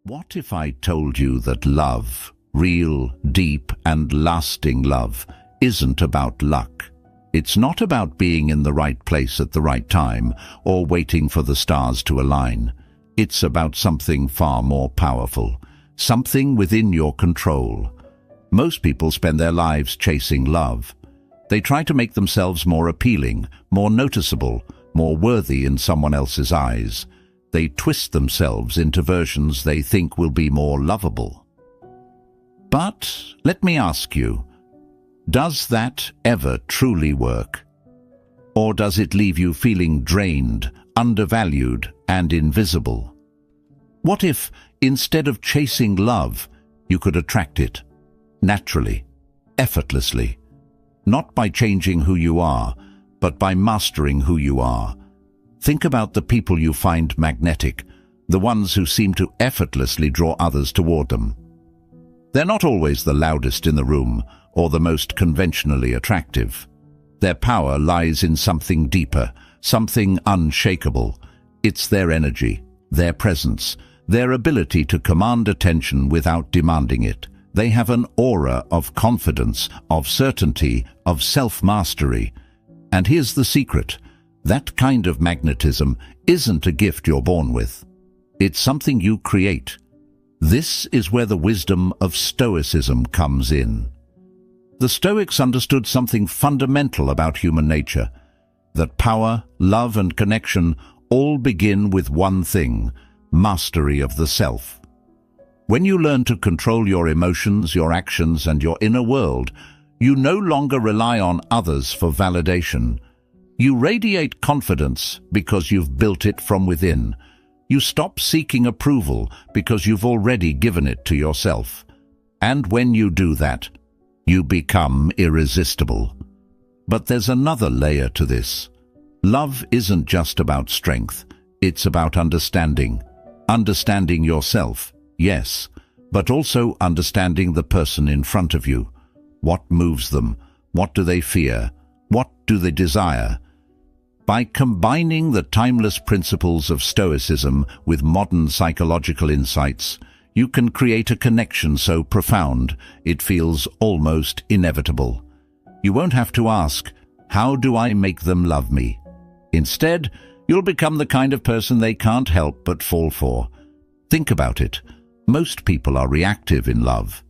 What if I told you that love, real, deep, and lasting love, isn't about luck? It's not about being in the right place at the right time or waiting for the stars to align. It's about something far more powerful, something within your control. Most people spend their lives chasing love. They try to make themselves more appealing, more noticeable, more worthy in someone else's eyes. They twist themselves into versions they think will be more lovable. But let me ask you, does that ever truly work? Or does it leave you feeling drained, undervalued, and invisible? What if, instead of chasing love, you could attract it, naturally, effortlessly, not by changing who you are, but by mastering who you are? Think about the people you find magnetic, the ones who seem to effortlessly draw others toward them. They're not always the loudest in the room or the most conventionally attractive. Their power lies in something deeper, something unshakable. It's their energy, their presence, their ability to command attention without demanding it. They have an aura of confidence, of certainty, of self-mastery. And here's the secret. That kind of magnetism isn't a gift you're born with. It's something you create. This is where the wisdom of Stoicism comes in. The Stoics understood something fundamental about human nature, that power, love, and connection all begin with one thing: mastery of the self. When you learn to control your emotions, your actions, and your inner world, you no longer rely on others for validation. You radiate confidence because you've built it from within. You stop seeking approval because you've already given it to yourself. And when you do that, you become irresistible. But there's another layer to this. Love isn't just about strength. It's about understanding. Understanding yourself, yes, but also understanding the person in front of you. What moves them? What do they fear? What do they desire? By combining the timeless principles of Stoicism with modern psychological insights, you can create a connection so profound it feels almost inevitable. You won't have to ask, how do I make them love me? Instead, you'll become the kind of person they can't help but fall for. Think about it. Most people are reactive in love.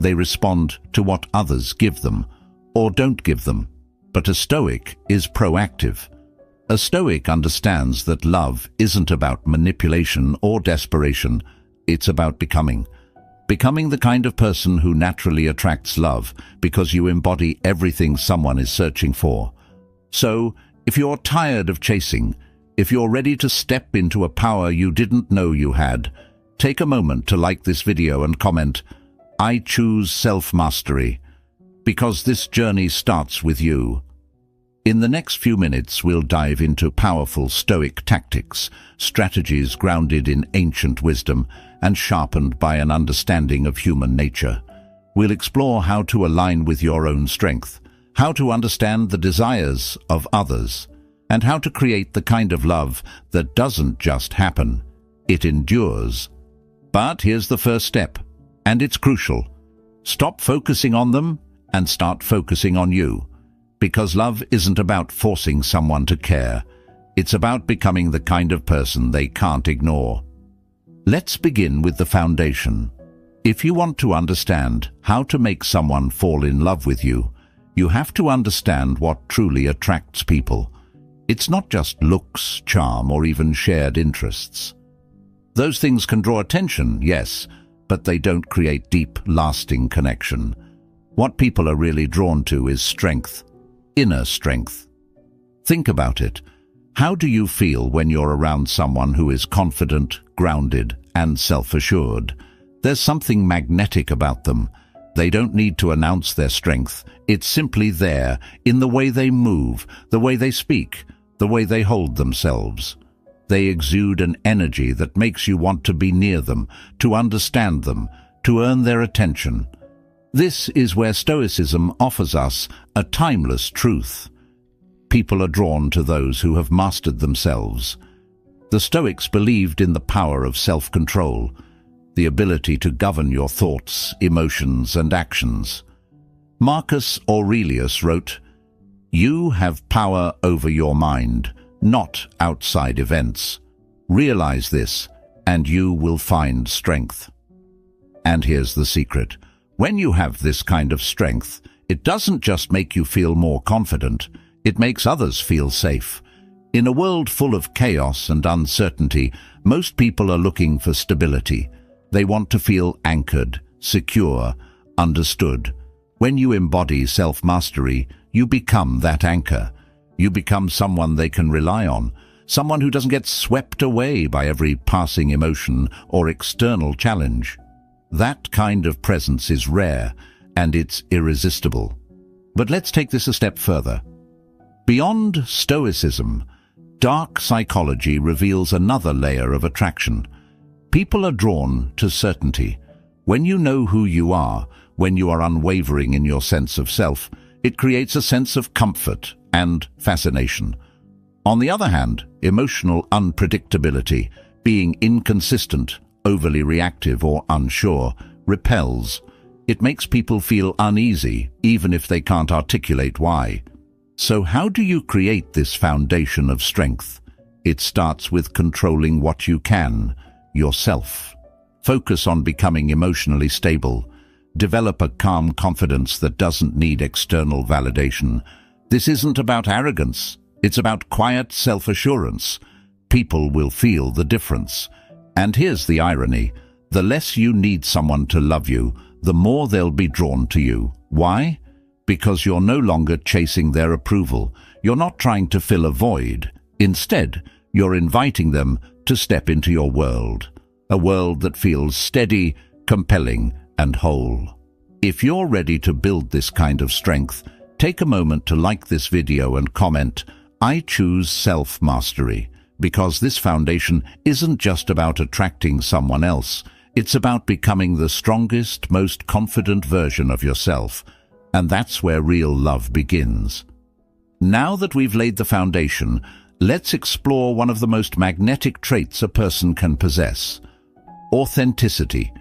They respond to what others give them, or don't give them. But a Stoic is proactive. A Stoic understands that love isn't about manipulation or desperation. It's about becoming. Becoming the kind of person who naturally attracts love because you embody everything someone is searching for. So, if you're tired of chasing, if you're ready to step into a power you didn't know you had, take a moment to like this video and comment, "I choose self-mastery," because this journey starts with you. In the next few minutes, we'll dive into powerful Stoic tactics, strategies grounded in ancient wisdom and sharpened by an understanding of human nature. We'll explore how to align with your own strength, how to understand the desires of others, and how to create the kind of love that doesn't just happen, it endures. But here's the first step, and it's crucial. Stop focusing on them and start focusing on you. Because love isn't about forcing someone to care. It's about becoming the kind of person they can't ignore. Let's begin with the foundation. If you want to understand how to make someone fall in love with you, you have to understand what truly attracts people. It's not just looks, charm, or even shared interests. Those things can draw attention, yes, but they don't create deep, lasting connection. What people are really drawn to is strength. Inner strength. Think about it. How do you feel when you're around someone who is confident, grounded, and self-assured? There's something magnetic about them. They don't need to announce their strength. It's simply there, in the way they move, the way they speak, the way they hold themselves. They exude an energy that makes you want to be near them, to understand them, to earn their attention. This is where Stoicism offers us a timeless truth. People are drawn to those who have mastered themselves. The Stoics believed in the power of self-control. the ability to govern your thoughts, emotions, and actions. Marcus Aurelius wrote, "You have power over your mind, not outside events. Realize this, and you will find strength." And here's the secret. When you have this kind of strength, it doesn't just make you feel more confident, it makes others feel safe. In a world full of chaos and uncertainty, most people are looking for stability. They want to feel anchored, secure, understood. When you embody self-mastery, you become that anchor. You become someone they can rely on, someone who doesn't get swept away by every passing emotion or external challenge. That kind of presence is rare, and it's irresistible. But let's take this a step further. Beyond Stoicism, dark psychology reveals another layer of attraction. People are drawn to certainty. When you know who you are, when you are unwavering in your sense of self, it creates a sense of comfort and fascination. On the other hand, emotional unpredictability, being inconsistent, overly reactive or unsure, repels. It makes people feel uneasy, even if they can't articulate why. So how do you create this foundation of strength? It starts with controlling what you can, yourself. Focus on becoming emotionally stable. Develop a calm confidence that doesn't need external validation. This isn't about arrogance. It's about quiet self-assurance. People will feel the difference. And here's the irony. The less you need someone to love you, the more they'll be drawn to you. Why? Because you're no longer chasing their approval. You're not trying to fill a void. Instead, you're inviting them to step into your world. A world that feels steady, compelling, and whole. If you're ready to build this kind of strength, take a moment to like this video and comment, "I choose self-mastery," because this foundation isn't just about attracting someone else. It's about becoming the strongest, most confident version of yourself. And that's where real love begins. Now that we've laid the foundation, let's explore one of the most magnetic traits a person can possess: authenticity.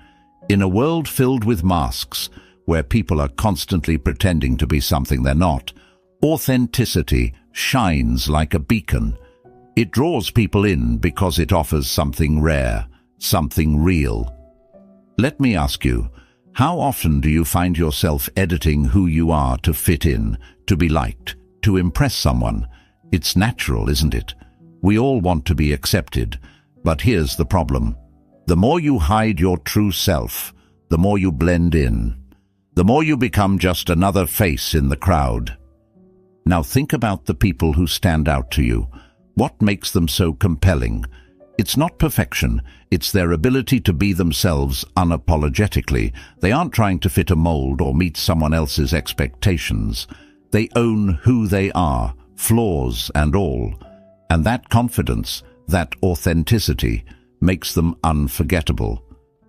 In a world filled with masks, where people are constantly pretending to be something they're not, authenticity shines like a beacon. It draws people in because it offers something rare, something real. Let me ask you, how often do you find yourself editing who you are to fit in, to be liked, to impress someone? It's natural, isn't it? We all want to be accepted, but here's the problem. The more you hide your true self, the more you blend in, the more you become just another face in the crowd. Now think about the people who stand out to you. What makes them so compelling? It's not perfection, it's their ability to be themselves unapologetically. They aren't trying to fit a mold or meet someone else's expectations. They own who they are, flaws and all. And that confidence, that authenticity, makes them unforgettable.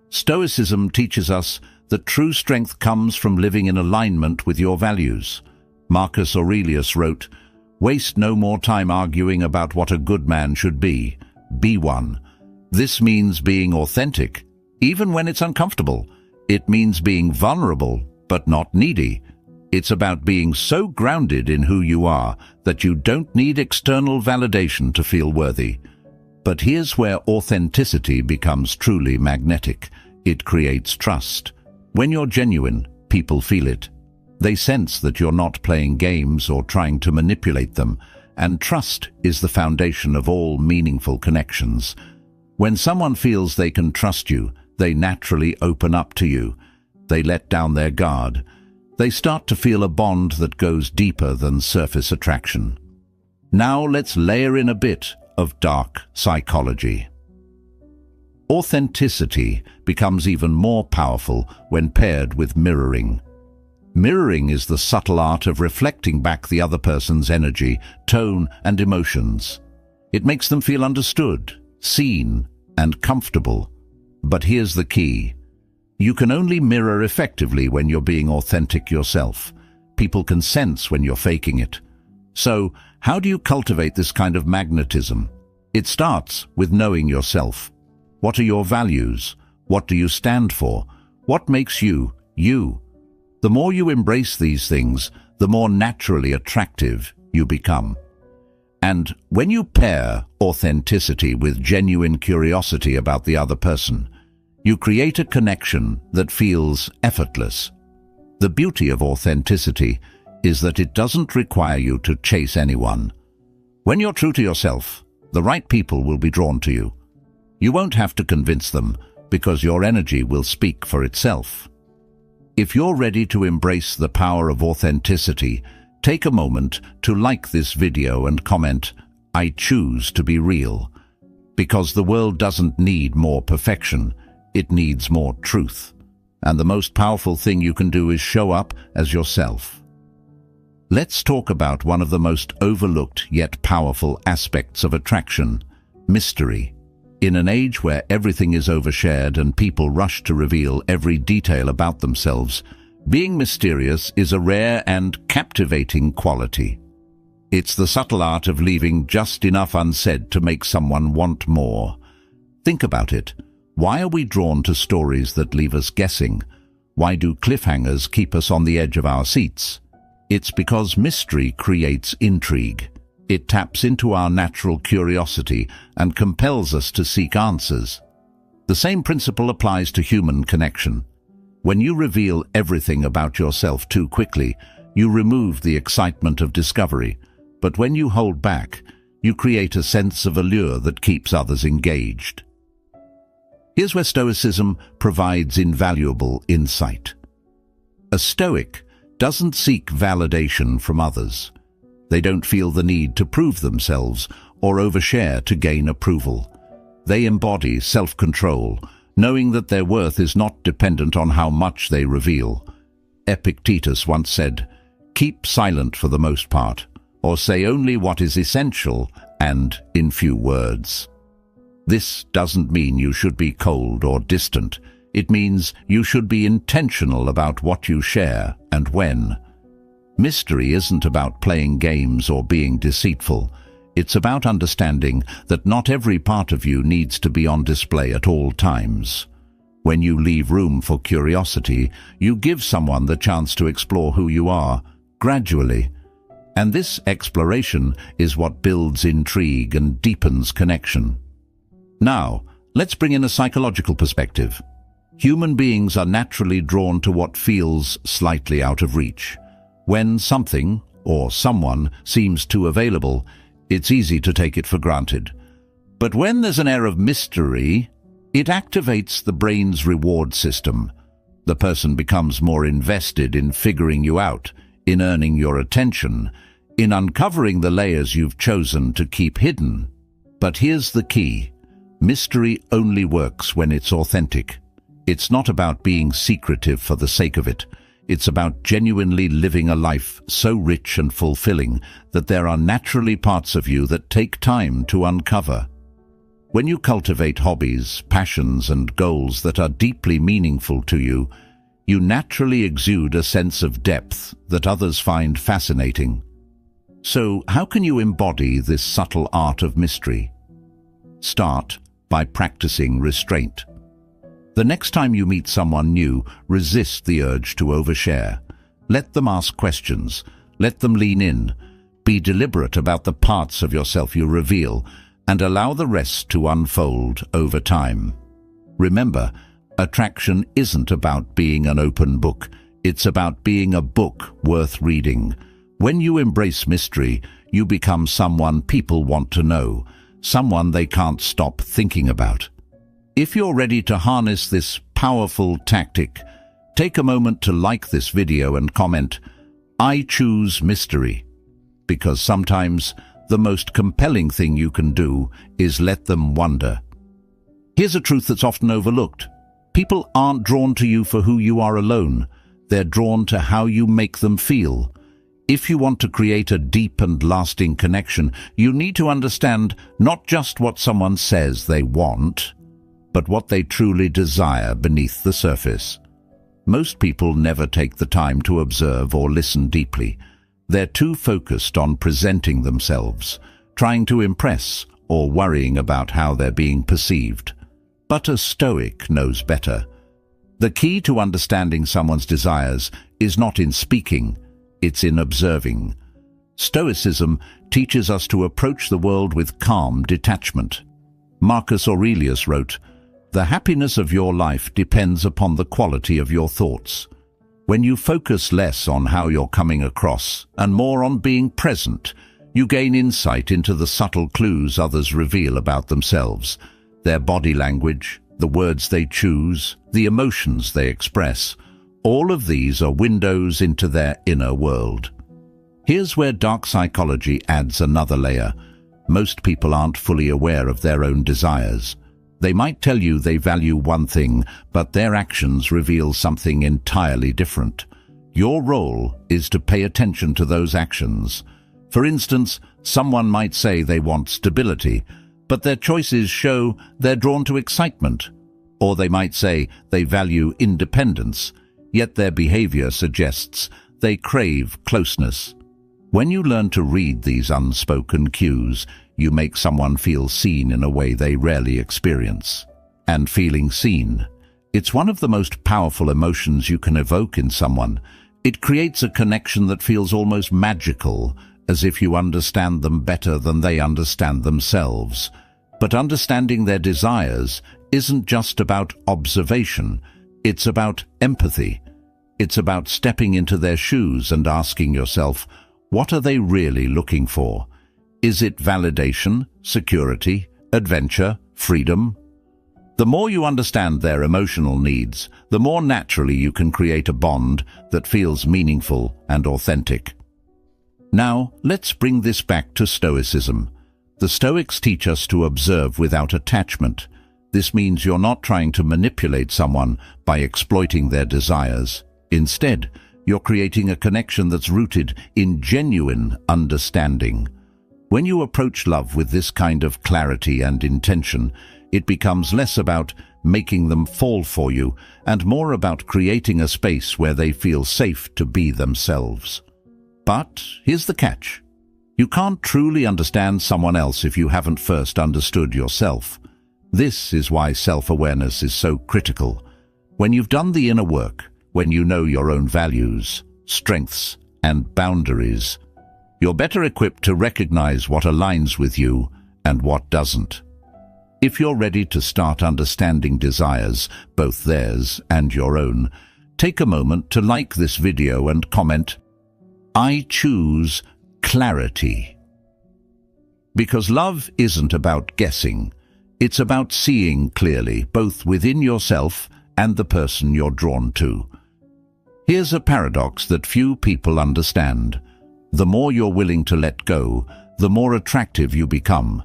Stoicism teaches us that true strength comes from living in alignment with your values. Marcus Aurelius wrote, "Waste no more time arguing about what a good man should be. Be one." This means being authentic, even when it's uncomfortable. It means being vulnerable, but not needy. It's about being so grounded in who you are that you don't need external validation to feel worthy. But here's where authenticity becomes truly magnetic. It creates trust. When you're genuine, people feel it. They sense that you're not playing games or trying to manipulate them, and trust is the foundation of all meaningful connections. When someone feels they can trust you, they naturally open up to you. They let down their guard. They start to feel a bond that goes deeper than surface attraction. Now let's layer in a bit of dark psychology. Authenticity becomes even more powerful when paired with mirroring. Mirroring is the subtle art of reflecting back the other person's energy, tone, and emotions. It makes them feel understood, seen, and comfortable. But here's the key. You can only mirror effectively when you're being authentic yourself. People can sense when you're faking it. So, how do you cultivate this kind of magnetism? It starts with knowing yourself. What are your values? What do you stand for? What makes you, you? The more you embrace these things, the more naturally attractive you become. And when you pair authenticity with genuine curiosity about the other person, you create a connection that feels effortless. The beauty of authenticity is that it doesn't require you to chase anyone. When you're true to yourself, the right people will be drawn to you. You won't have to convince them, because your energy will speak for itself. If you're ready to embrace the power of authenticity, take a moment to like this video and comment, "I choose to be real." Because the world doesn't need more perfection, it needs more truth. And the most powerful thing you can do is show up as yourself. Let's talk about one of the most overlooked yet powerful aspects of attraction: mystery. In an age where everything is overshared and people rush to reveal every detail about themselves, being mysterious is a rare and captivating quality. It's the subtle art of leaving just enough unsaid to make someone want more. Think about it. Why are we drawn to stories that leave us guessing? Why do cliffhangers keep us on the edge of our seats? It's because mystery creates intrigue. It taps into our natural curiosity and compels us to seek answers. The same principle applies to human connection. When you reveal everything about yourself too quickly, you remove the excitement of discovery. But when you hold back, you create a sense of allure that keeps others engaged. Here's where Stoicism provides invaluable insight. A Stoic doesn't seek validation from others. They don't feel the need to prove themselves or overshare to gain approval. They embody self-control, knowing that their worth is not dependent on how much they reveal. Epictetus once said, "Keep silent for the most part, or say only what is essential and in few words." This doesn't mean you should be cold or distant. It means you should be intentional about what you share and when. Mystery isn't about playing games or being deceitful. It's about understanding that not every part of you needs to be on display at all times. When you leave room for curiosity, you give someone the chance to explore who you are, gradually. And this exploration is what builds intrigue and deepens connection. Now, let's bring in a psychological perspective. Human beings are naturally drawn to what feels slightly out of reach. When something or someone seems too available, it's easy to take it for granted. But when there's an air of mystery, it activates the brain's reward system. The person becomes more invested in figuring you out, in earning your attention, in uncovering the layers you've chosen to keep hidden. But here's the key. Mystery only works when it's authentic. It's not about being secretive for the sake of it. It's about genuinely living a life so rich and fulfilling that there are naturally parts of you that take time to uncover. When you cultivate hobbies, passions, and goals that are deeply meaningful to you, you naturally exude a sense of depth that others find fascinating. So, how can you embody this subtle art of mystery? Start by practicing restraint. The next time you meet someone new, resist the urge to overshare. Let them ask questions. Let them lean in. Be deliberate about the parts of yourself you reveal, and allow the rest to unfold over time. Remember, attraction isn't about being an open book. It's about being a book worth reading. When you embrace mystery, you become someone people want to know, someone they can't stop thinking about. If you're ready to harness this powerful tactic, take a moment to like this video and comment, "I choose mystery," because sometimes the most compelling thing you can do is let them wonder. Here's a truth that's often overlooked. People aren't drawn to you for who you are alone. They're drawn to how you make them feel. If you want to create a deep and lasting connection, you need to understand not just what someone says they want, but what they truly desire beneath the surface. Most people never take the time to observe or listen deeply. They're too focused on presenting themselves, trying to impress, or worrying about how they're being perceived. But a Stoic knows better. The key to understanding someone's desires is not in speaking, it's in observing. Stoicism teaches us to approach the world with calm detachment. Marcus Aurelius wrote, "The happiness of your life depends upon the quality of your thoughts." When you focus less on how you're coming across and more on being present, you gain insight into the subtle clues others reveal about themselves, their body language, the words they choose, the emotions they express. All of these are windows into their inner world. Here's where dark psychology adds another layer. Most people aren't fully aware of their own desires. They might tell you they value one thing, but their actions reveal something entirely different. Your role is to pay attention to those actions. For instance, someone might say they want stability, but their choices show they're drawn to excitement. Or they might say they value independence, yet their behavior suggests they crave closeness. When you learn to read these unspoken cues, you make someone feel seen in a way they rarely experience. And feeling seen, it's one of the most powerful emotions you can evoke in someone. It creates a connection that feels almost magical, as if you understand them better than they understand themselves. But understanding their desires isn't just about observation, it's about empathy. It's about stepping into their shoes and asking yourself, what are they really looking for? Is it validation, security, adventure, freedom? The more you understand their emotional needs, the more naturally you can create a bond that feels meaningful and authentic. Now, let's bring this back to Stoicism. The Stoics teach us to observe without attachment. This means you're not trying to manipulate someone by exploiting their desires. Instead, you're creating a connection that's rooted in genuine understanding. When you approach love with this kind of clarity and intention, it becomes less about making them fall for you and more about creating a space where they feel safe to be themselves. But here's the catch. You can't truly understand someone else if you haven't first understood yourself. This is why self-awareness is so critical. When you've done the inner work, when you know your own values, strengths, and boundaries, you're better equipped to recognize what aligns with you and what doesn't. If you're ready to start understanding desires, both theirs and your own, take a moment to like this video and comment, "I choose clarity." Because love isn't about guessing. It's about seeing clearly, both within yourself and the person you're drawn to. Here's a paradox that few people understand. The more you're willing to let go, the more attractive you become.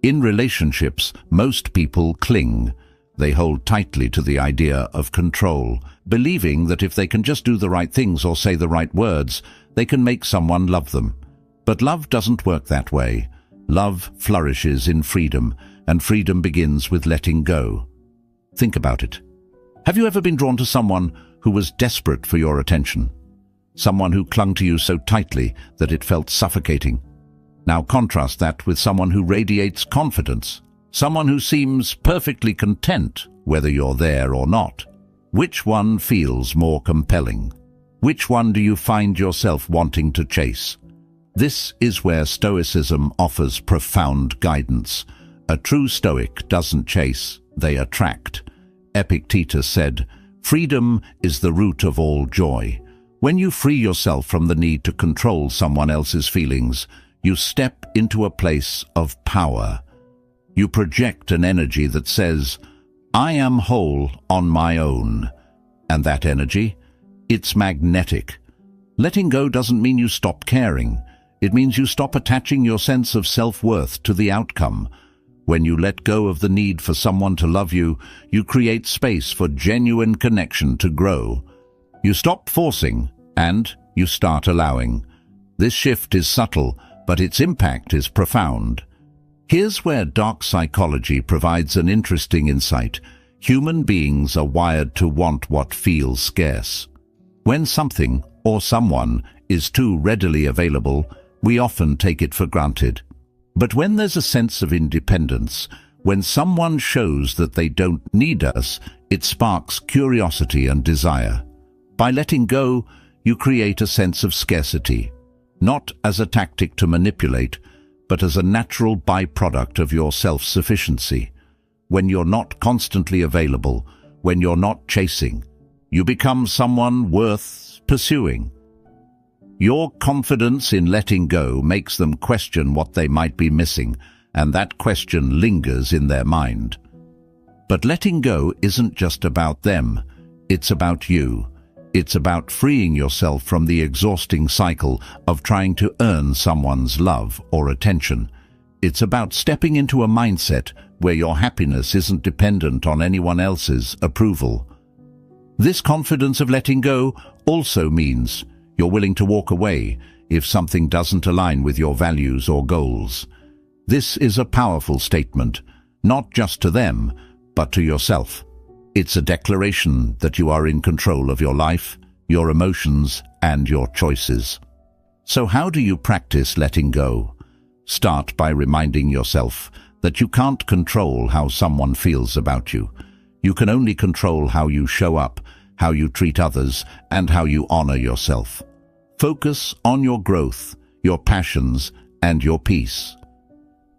In relationships, most people cling. They hold tightly to the idea of control, believing that if they can just do the right things or say the right words, they can make someone love them. But love doesn't work that way. Love flourishes in freedom, and freedom begins with letting go. Think about it. Have you ever been drawn to someone who was desperate for your attention? Someone who clung to you so tightly that it felt suffocating. Now contrast that with someone who radiates confidence, someone who seems perfectly content whether you're there or not. Which one feels more compelling? Which one do you find yourself wanting to chase? This is where Stoicism offers profound guidance. A true Stoic doesn't chase, they attract. Epictetus said, "Freedom is the root of all joy." When you free yourself from the need to control someone else's feelings, you step into a place of power. You project an energy that says, "I am whole on my own." And that energy, it's magnetic. Letting go doesn't mean you stop caring. It means you stop attaching your sense of self-worth to the outcome. When you let go of the need for someone to love you, you create space for genuine connection to grow. You stop forcing, and you start allowing. This shift is subtle, but its impact is profound. Here's where dark psychology provides an interesting insight. Human beings are wired to want what feels scarce. When something or someone is too readily available, we often take it for granted. But when there's a sense of independence, When someone shows that they don't need us, it sparks curiosity and desire. By letting go, you create a sense of scarcity, not as a tactic to manipulate, but as a natural byproduct of your self-sufficiency. When you're not constantly available, when you're not chasing, you become someone worth pursuing. Your confidence in letting go makes them question what they might be missing, and that question lingers in their mind. But letting go isn't just about them, it's about you. It's about freeing yourself from the exhausting cycle of trying to earn someone's love or attention. It's about stepping into a mindset where your happiness isn't dependent on anyone else's approval. This confidence of letting go also means you're willing to walk away if something doesn't align with your values or goals. This is a powerful statement, not just to them, but to yourself. It's a declaration that you are in control of your life, your emotions, and your choices. So how do you practice letting go? Start by reminding yourself that you can't control how someone feels about you. You can only control how you show up, how you treat others, and how you honor yourself. Focus on your growth, your passions, and your peace.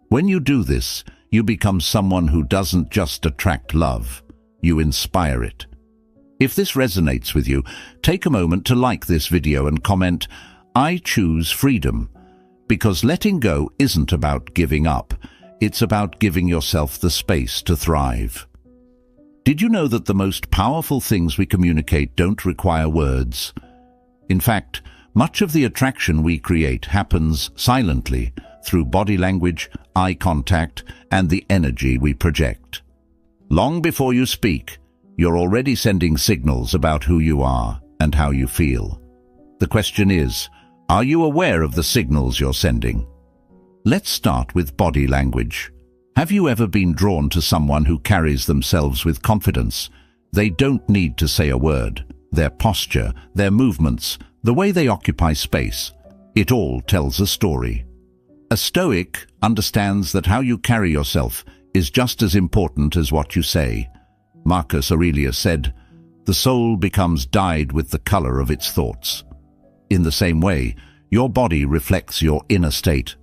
When you do this, you become someone who doesn't just attract love, you inspire it. If this resonates with you, take a moment to like this video and comment, "I choose freedom," because letting go isn't about giving up, it's about giving yourself the space to thrive. Did you know that the most powerful things we communicate don't require words? In fact, much of the attraction we create happens silently, through body language, eye contact, and the energy we project. Long before you speak, you're already sending signals about who you are and how you feel. The question is, are you aware of the signals you're sending? Let's start with body language. Have you ever been drawn to someone who carries themselves with confidence? They don't need to say a word. Their posture, their movements, the way they occupy space, it all tells a story. A Stoic understands that how you carry yourself is just as important as what you say. Marcus Aurelius said, "The soul becomes dyed with the color of its thoughts." In the same way, your body reflects your inner state.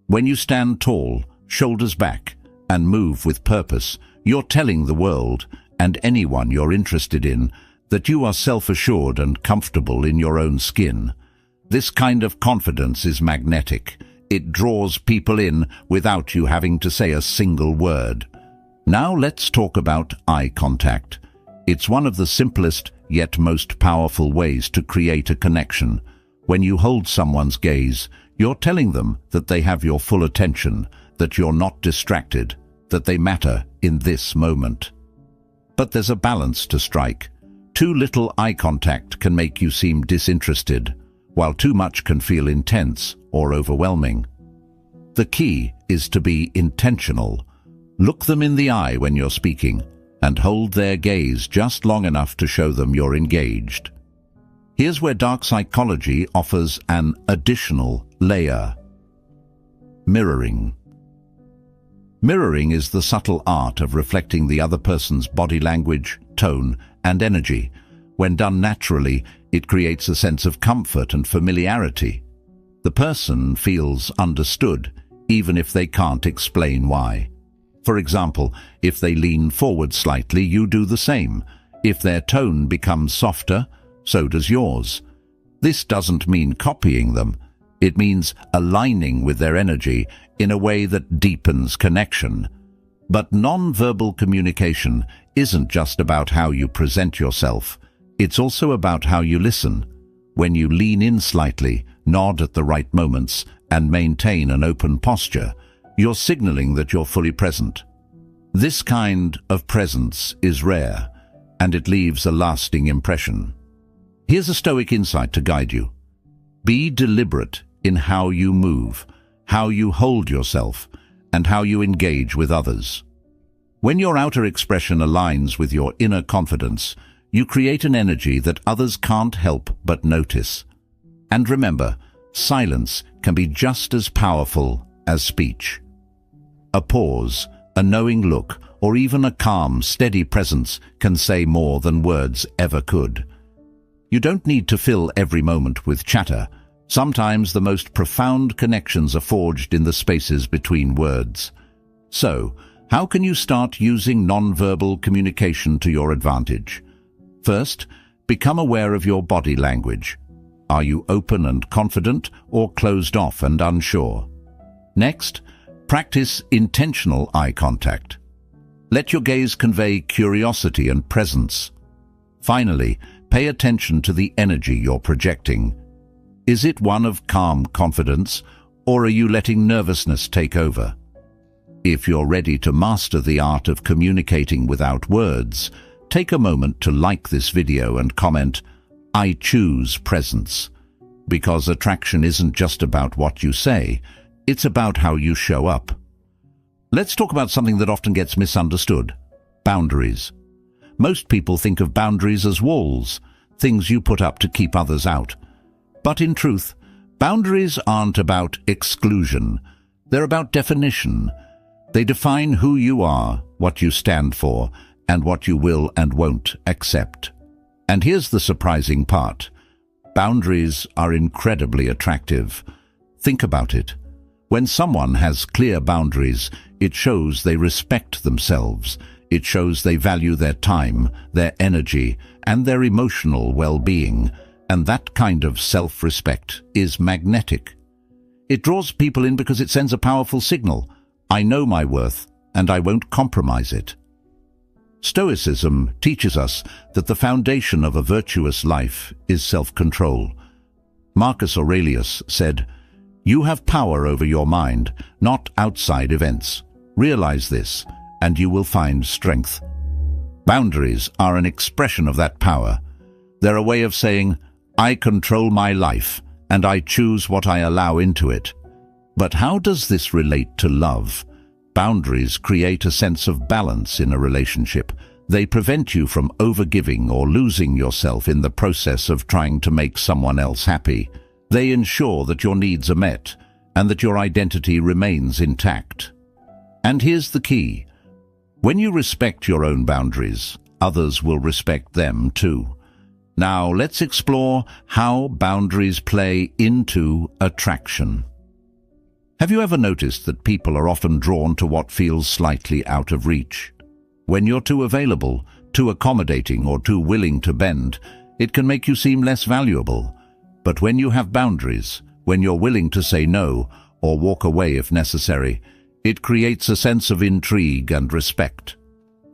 When you stand tall, shoulders back, and move with purpose, you're telling the world, and anyone you're interested in, that you are self-assured and comfortable in your own skin. This kind of confidence is magnetic. It draws people in without you having to say a single word. Now let's talk about eye contact. It's one of the simplest yet most powerful ways to create a connection. When you hold someone's gaze, you're telling them that they have your full attention, that you're not distracted, that they matter in this moment. But there's a balance to strike. Too little eye contact can make you seem disinterested, while too much can feel intense or overwhelming. The key is to be intentional. Look them in the eye when you're speaking, and hold their gaze just long enough to show them you're engaged. Here's where dark psychology offers an additional layer. Mirroring. Mirroring is the subtle art of reflecting the other person's body language, tone, and energy. When done naturally, it creates a sense of comfort and familiarity. The person feels understood, even if they can't explain why. For example, if they lean forward slightly, you do the same. If their tone becomes softer, so does yours. This doesn't mean copying them. It means aligning with their energy in a way that deepens connection. But non-verbal communication isn't just about how you present yourself. It's also about how you listen. When you lean in slightly, nod at the right moments, and maintain an open posture, you're signaling that you're fully present. This kind of presence is rare, and it leaves a lasting impression. Here's a Stoic insight to guide you. Be deliberate in how you move, how you hold yourself, and how you engage with others. When your outer expression aligns with your inner confidence, you create an energy that others can't help but notice. And remember, silence can be just as powerful as speech. A pause, A knowing look, or even a calm, steady presence can say more than words ever could. You don't need to fill every moment with chatter. Sometimes the most profound connections are forged in the spaces between words. So, how can you start using non-verbal communication to your advantage? First, become aware of your body language. Are you open and confident, or closed off and unsure? Next, practice intentional eye contact. Let your gaze convey curiosity and presence. Finally, pay attention to the energy you're projecting. Is it one of calm confidence, or are you letting nervousness take over? If you're ready to master the art of communicating without words, take a moment to like this video and comment, "I choose presence." Because attraction isn't just about what you say, it's about how you show up. Let's talk about something that often gets misunderstood: boundaries. Most people think of boundaries as walls, things you put up to keep others out. But in truth, boundaries aren't about exclusion. They're about definition. They define who you are, what you stand for, and what you will and won't accept. And here's the surprising part. Boundaries are incredibly attractive. Think about it. When someone has clear boundaries, it shows they respect themselves. It shows they value their time, their energy, and their emotional well-being. And that kind of self-respect is magnetic. It draws people in because it sends a powerful signal. I know my worth, and I won't compromise it. Stoicism teaches us that the foundation of a virtuous life is self-control. Marcus Aurelius said, "You have power over your mind, not outside events. Realize this, and you will find strength." Boundaries are an expression of that power. They're a way of saying, I control my life, and I choose what I allow into it. But how does this relate to love? Boundaries create a sense of balance in a relationship. They prevent you from overgiving or losing yourself in the process of trying to make someone else happy. They ensure that your needs are met and that your identity remains intact. And here's the key. When you respect your own boundaries, others will respect them too. Now let's explore how boundaries play into attraction. Have you ever noticed that people are often drawn to what feels slightly out of reach? When you're too available, too accommodating, or too willing to bend, it can make you seem less valuable. But when you have boundaries, when you're willing to say no or walk away if necessary, it creates a sense of intrigue and respect.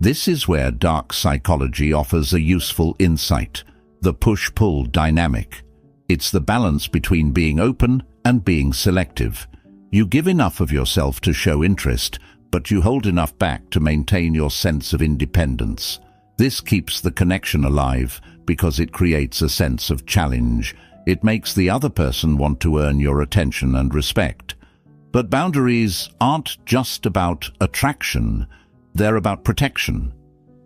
This is where dark psychology offers a useful insight, the push-pull dynamic. It's the balance between being open and being selective. You give enough of yourself to show interest, but you hold enough back to maintain your sense of independence. This keeps the connection alive because it creates a sense of challenge. It makes the other person want to earn your attention and respect. But boundaries aren't just about attraction, they're about protection.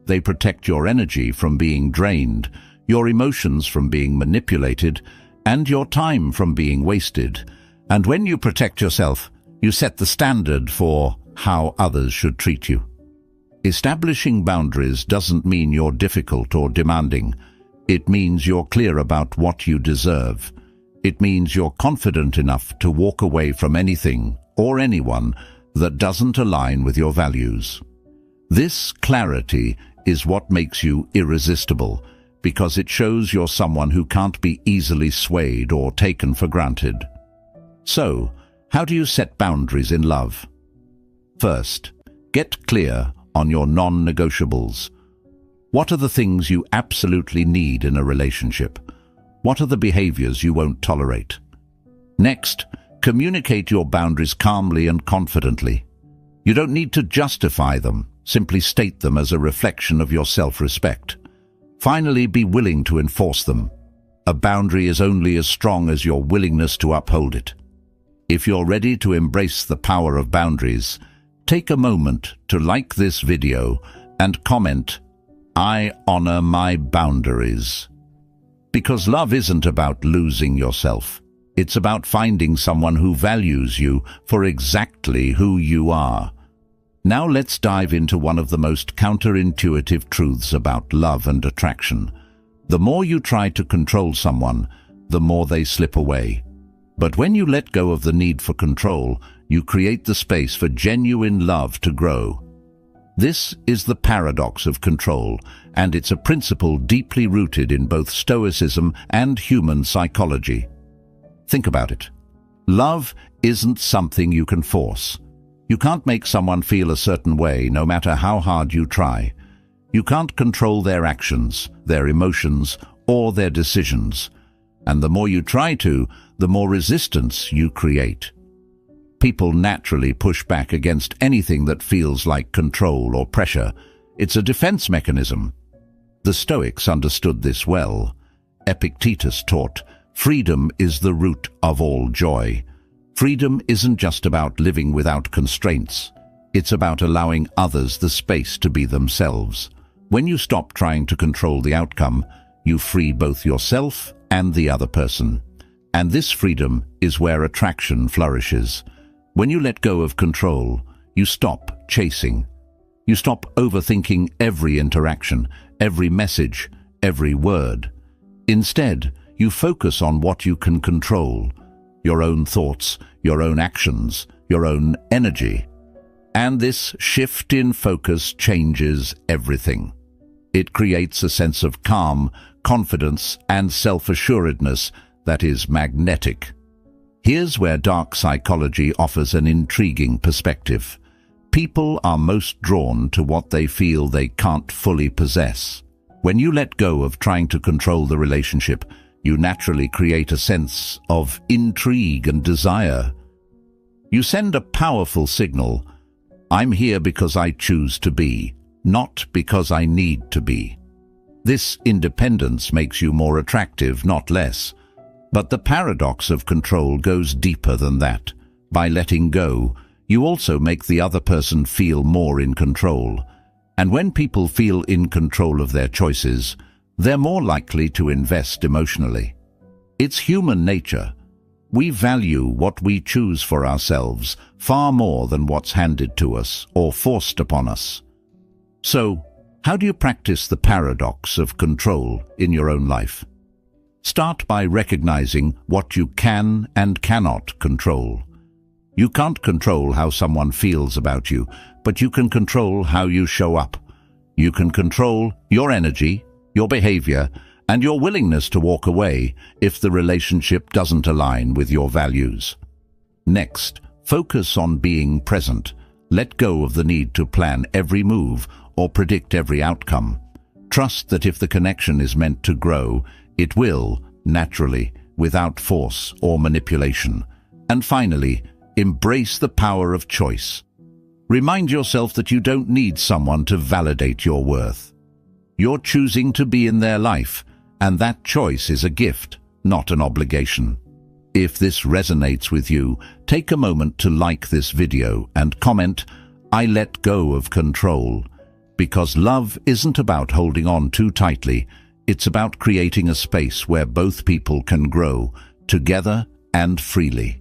They protect your energy from being drained, your emotions from being manipulated, and your time from being wasted. And when you protect yourself, you set the standard for how others should treat you. Establishing boundaries doesn't mean you're difficult or demanding. It means you're clear about what you deserve. It means you're confident enough to walk away from anything or anyone that doesn't align with your values. This clarity is what makes you irresistible, because it shows you're someone who can't be easily swayed or taken for granted. So, how do you set boundaries in love? First, get clear on your non-negotiables. What are the things you absolutely need in a relationship? What are the behaviors you won't tolerate? Next, communicate your boundaries calmly and confidently. You don't need to justify them, simply state them as a reflection of your self-respect. Finally, be willing to enforce them. A boundary is only as strong as your willingness to uphold it. If you're ready to embrace the power of boundaries, take a moment to like this video and comment, "I honor my boundaries." Because love isn't about losing yourself. It's about finding someone who values you for exactly who you are. Now let's dive into one of the most counterintuitive truths about love and attraction. The more you try to control someone, the more they slip away. But when you let go of the need for control, you create the space for genuine love to grow. This is the paradox of control, and it's a principle deeply rooted in both Stoicism and human psychology. Think about it. Love isn't something you can force. You can't make someone feel a certain way, no matter how hard you try. You can't control their actions, their emotions, or their decisions. And the more you try to, the more resistance you create. People naturally push back against anything that feels like control or pressure. It's a defense mechanism. The Stoics understood this well. Epictetus taught, "Freedom is the root of all joy." Freedom isn't just about living without constraints. It's about allowing others the space to be themselves. When you stop trying to control the outcome, you free both yourself and the other person. And this freedom is where attraction flourishes. When you let go of control, you stop chasing. You stop overthinking every interaction, every message, every word. Instead, you focus on what you can control: your own thoughts, your own actions, your own energy. And this shift in focus changes everything. It creates a sense of calm, confidence, and self-assuredness that is magnetic. Here's where dark psychology offers an intriguing perspective. People are most drawn to what they feel they can't fully possess. When you let go of trying to control the relationship, you naturally create a sense of intrigue and desire. You send a powerful signal: I'm here because I choose to be, not because I need to be. This independence makes you more attractive, not less. But the paradox of control goes deeper than that. By letting go, you also make the other person feel more in control. And when people feel in control of their choices, they're more likely to invest emotionally. It's human nature. We value what we choose for ourselves far more than what's handed to us or forced upon us. So, how do you practice the paradox of control in your own life? Start by recognizing what you can and cannot control. You can't control how someone feels about you, but you can control how you show up. You can control your energy, your behavior, and your willingness to walk away if the relationship doesn't align with your values. Next, focus on being present. Let go of the need to plan every move or predict every outcome. Trust that if the connection is meant to grow, it will, naturally, without force or manipulation. And finally, embrace the power of choice. Remind yourself that you don't need someone to validate your worth. You're choosing to be in their life, and that choice is a gift, not an obligation. If this resonates with you, take a moment to like this video and comment, "I let go of control." Because love isn't about holding on too tightly. It's about creating a space where both people can grow, together and freely.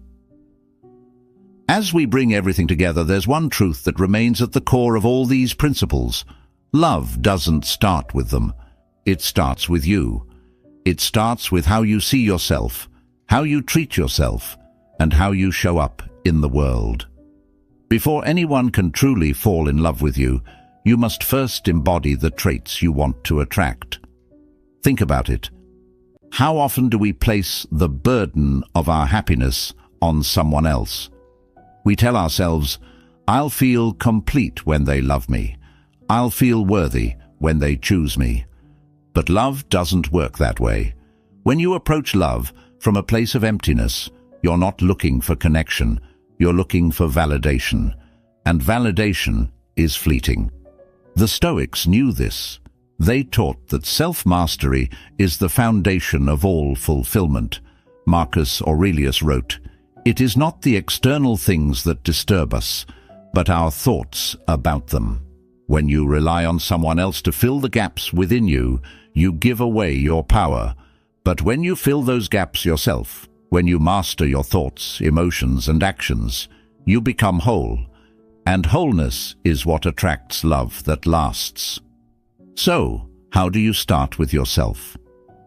As we bring everything together, there's one truth that remains at the core of all these principles. Love doesn't start with them. It starts with you. It starts with how you see yourself, how you treat yourself, and how you show up in the world. Before anyone can truly fall in love with you, you must first embody the traits you want to attract. Think about it. How often do we place the burden of our happiness on someone else? We tell ourselves, "I'll feel complete when they love me. I'll feel worthy when they choose me." But love doesn't work that way. When you approach love from a place of emptiness, you're not looking for connection, you're looking for validation. And validation is fleeting. The Stoics knew this. They taught that self-mastery is the foundation of all fulfillment. Marcus Aurelius wrote, "It is not the external things that disturb us, but our thoughts about them." When you rely on someone else to fill the gaps within you, you give away your power. But when you fill those gaps yourself, when you master your thoughts, emotions, and actions, you become whole. And wholeness is what attracts love that lasts. So, how do you start with yourself?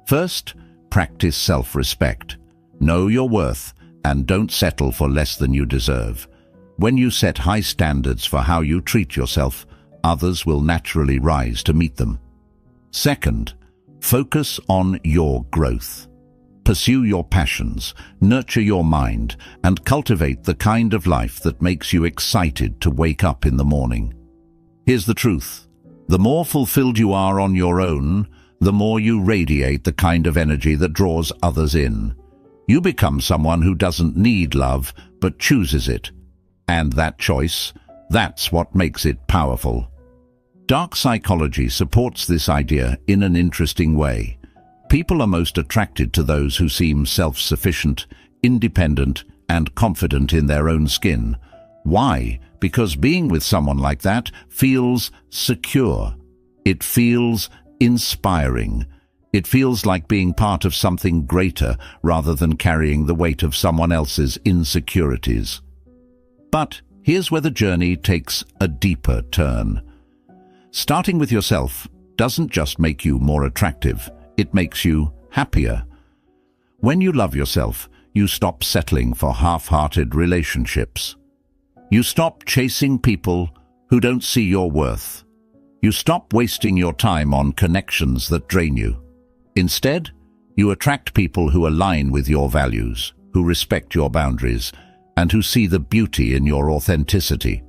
First, practice self-respect. Know your worth and don't settle for less than you deserve. When you set high standards for how you treat yourself, others will naturally rise to meet them. Second, focus on your growth. Pursue your passions, nurture your mind, and cultivate the kind of life that makes you excited to wake up in the morning. Here's the truth. The more fulfilled you are on your own, the more you radiate the kind of energy that draws others in. You become someone who doesn't need love, but chooses it. And that choice, that's what makes it powerful. Dark psychology supports this idea in an interesting way. People are most attracted to those who seem self-sufficient, independent, and confident in their own skin. Why? Because being with someone like that feels secure. It feels inspiring. It feels like being part of something greater rather than carrying the weight of someone else's insecurities. But here's where the journey takes a deeper turn. Starting with yourself doesn't just make you more attractive, it makes you happier. When you love yourself, you stop settling for half-hearted relationships. You stop chasing people who don't see your worth. You stop wasting your time on connections that drain you. Instead, you attract people who align with your values, who respect your boundaries, and who see the beauty in your authenticity.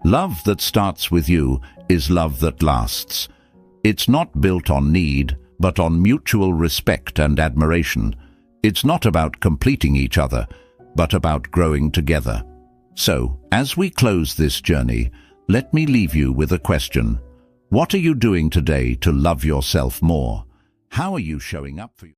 Love that starts with you is love that lasts. It's not built on need, but on mutual respect and admiration. It's not about completing each other, but about growing together. So, as we close this journey, let me leave you with a question. What are you doing today to love yourself more? How are you showing up for you?